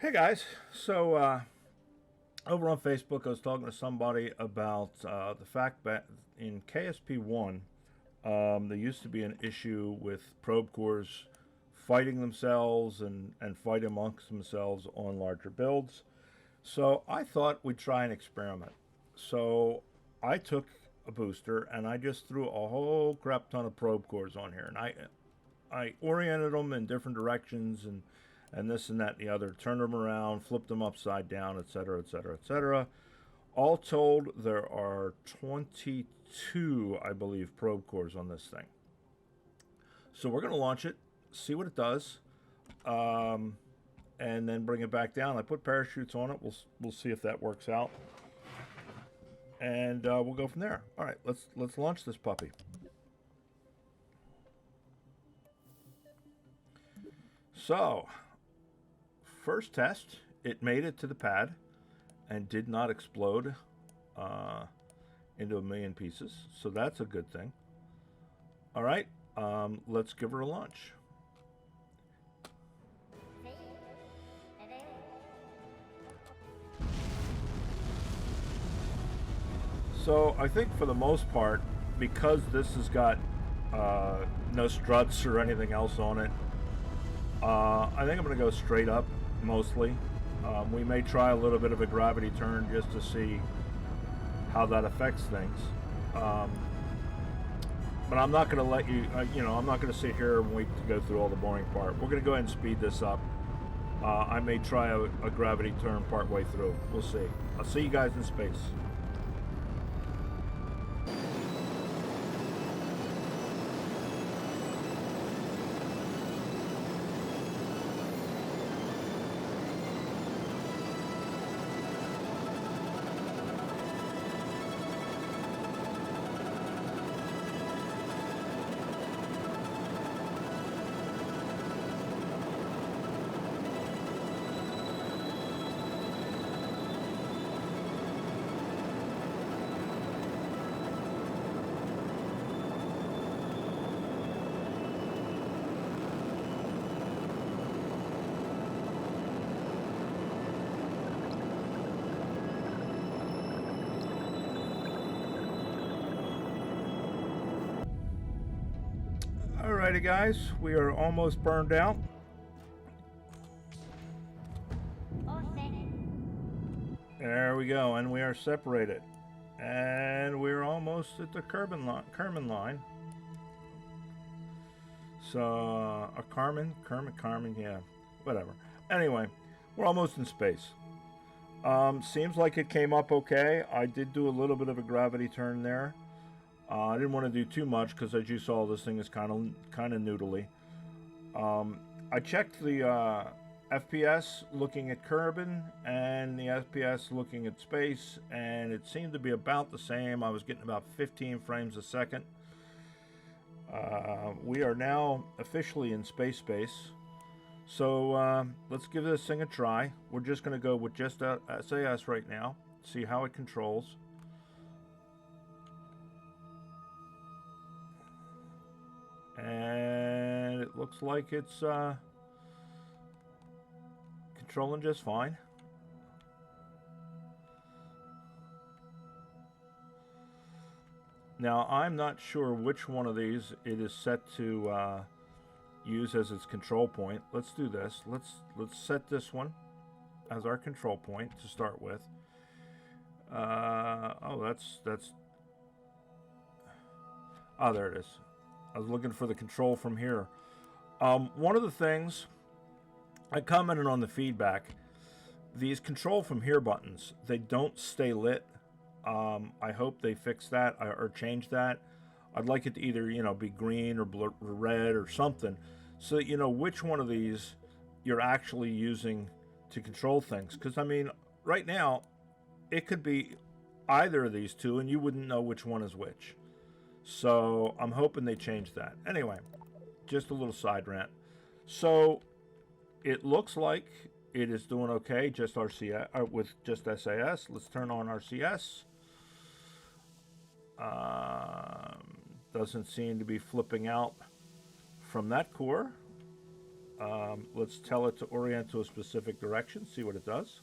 Hey guys, so over on Facebook I was talking to somebody about the fact that in KSP1 there used to be an issue with probe cores fighting themselves and fighting amongst themselves on larger builds. So I thought we'd try an experiment. So I took a booster and I just threw a whole crap ton of probe cores on here, and I oriented them in different directions and this and that and the other, turned them around, flipped them upside down, etc., etc., etc. All told, there are 22, I believe, probe cores on this thing. So we're going to launch it, see what it does, and then bring it back down. I put parachutes on it. We'll see if that works out, and we'll go from there. All right, let's launch this puppy. So, first test, it made it to the pad and did not explode into a million pieces, so that's a good thing. All right, let's give her a launch. So I think for the most part, because this has got no struts or anything else on it, I think I'm going to go straight up mostly. We may try a little bit of a gravity turn just to see how that affects things. But I'm not going to let you, I'm not going to sit here and wait to go through all the boring part. We're going to go ahead and speed this up. I may try a gravity turn part way through. We'll see. I'll see you guys in space. Alrighty guys, we are almost burned out. There we go, and we are separated. And we're almost at the Kerman line. So, a Carmen, yeah, whatever. Anyway, we're almost in space. Seems like it came up okay. I did do a little bit of a gravity turn there. I didn't want to do too much because, as you saw, this thing is kind of noodly. I checked the FPS looking at Kerbin and the FPS looking at space, and it seemed to be about the same. I was getting about 15 frames a second. We are now officially in space. So let's give this thing a try. We're just going to go with just SAS right now, see how it controls. And it looks like it's controlling just fine. Now, I'm not sure which one of these it is set to use as its control point. Let's do this. Let's set this one as our control point to start with. Oh, that's. Oh, there it is. I was looking for the control from here. One of the things I commented on the feedback, these control from here buttons, they don't stay lit. I hope they fix that or change that. I'd like it to either, be green or red or something, so that you know which one of these you're actually using to control things. Because, I mean, right now, it could be either of these two, and you wouldn't know which one is which. So I'm hoping they change that. Anyway, just a little side rant. So it looks like it is doing okay, just RCS with just SAS. Let's turn on RCS. Doesn't seem to be flipping out from that core. Let's tell it to orient to a specific direction, see what it does.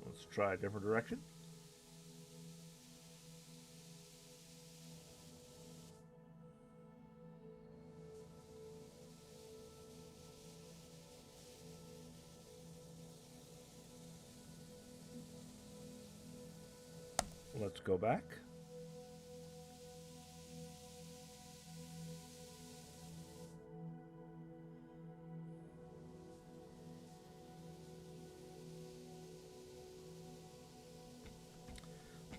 Let's try a different direction. Let's go back.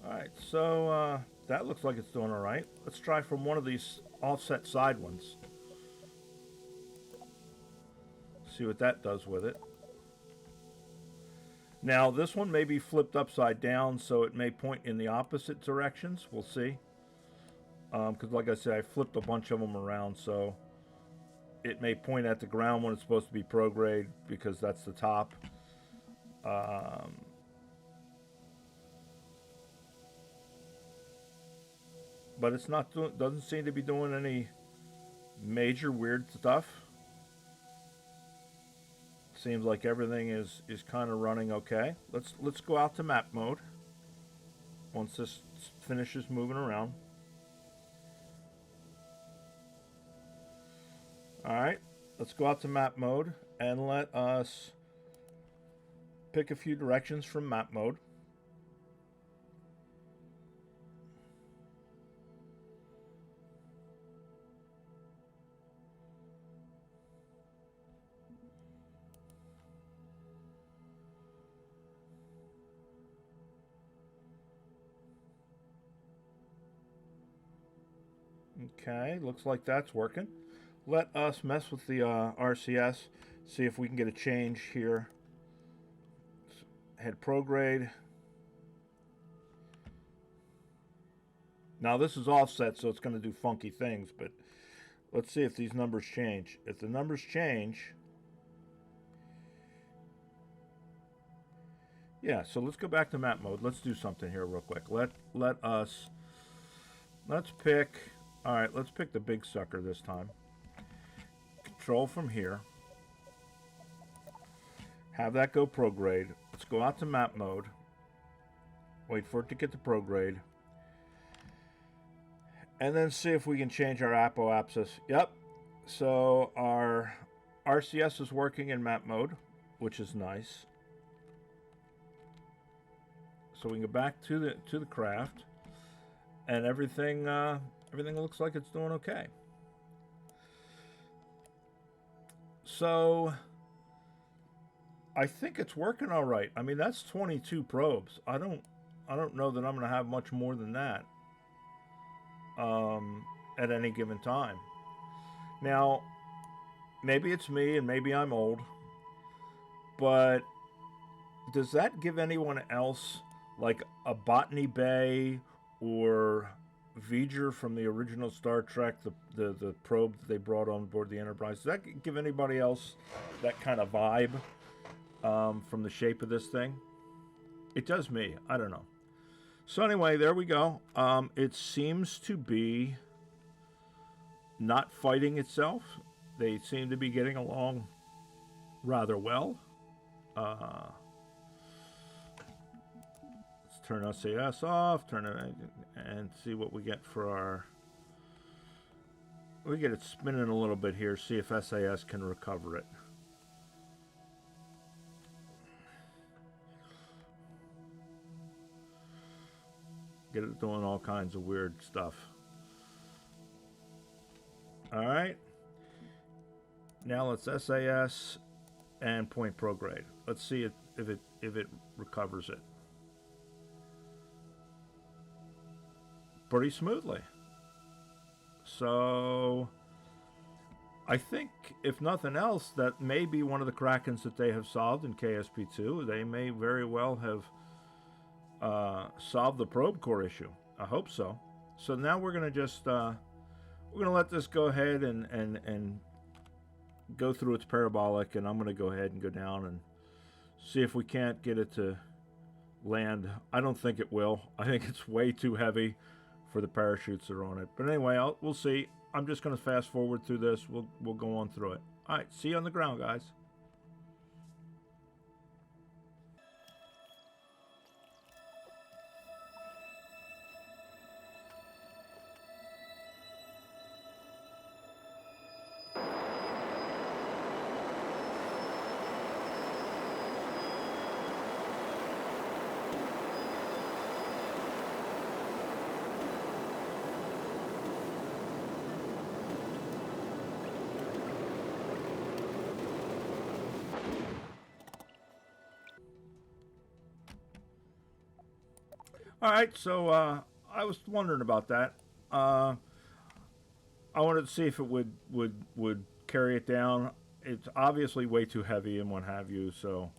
Alright, so that looks like it's doing alright. Let's try from one of these offset side ones. See what that does with it. Now, this one may be flipped upside down, so it may point in the opposite directions. We'll see. Because like I said, I flipped a bunch of them around, so it may point at the ground when it's supposed to be prograde, because that's the top. But it's not doing, doesn't seem to be doing any major weird stuff. Seems like everything is kind of running okay. Let's go out to map mode once this finishes moving around. Alright, let's go out to map mode and let us pick a few directions from map mode. Okay, looks like that's working. Let us mess with the RCS, see if we can get a change here. Head prograde. Now this is offset, so it's going to do funky things, but let's see if these numbers change. If the numbers change, yeah, so let's go back to map mode. Let's do something here real quick. Let's pick, all right, let's pick the big sucker this time. Control from here. Have that go prograde. Let's go out to map mode. Wait for it to get to prograde. And then see if we can change our apoapsis. Yep. So our RCS is working in map mode, which is nice. So we can go back to the craft, and everything looks like it's doing okay. So I think it's working all right. I mean, that's 22 probes. I don't know that I'm going to have much more than that at any given time. Now, maybe it's me and maybe I'm old, but does that give anyone else, like a Botany Bay or V'ger from the original Star Trek, the probe that they brought on board the Enterprise, does that give anybody else that kind of vibe from the shape of this thing? It does me. I don't know. So anyway, there we go. It seems to be not fighting itself. They seem to be getting along rather well. Let's turn SAS off, turn it, and see what we get for our... We get it spinning a little bit here, see if SAS can recover it. Get it doing all kinds of weird stuff. Alright. Now let's SAS and point prograde. Let's see if it recovers it. Pretty smoothly. So I think, if nothing else, that may be one of the Krakens that they have solved in KSP2. They may very well have solved the probe core issue. I hope so. So now we're going to just we're going to let this go ahead and go through its parabolic, and I'm going to go ahead and go down and see if we can't get it to land. I don't think it will. I think it's way too heavy for the parachutes that are on it. But anyway, we'll see. I'm just going to fast forward through this. We'll go on through it. All right, see you on the ground, guys. All right, so I was wondering about that. I wanted to see if it would carry it down. It's obviously way too heavy and what have you, so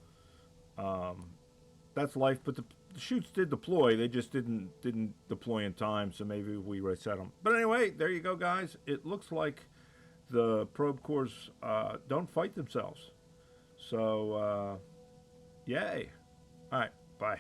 that's life. But the chutes did deploy; they just didn't deploy in time. So maybe we reset them. But anyway, there you go, guys. It looks like the probe cores don't fight themselves. So yay! All right, bye.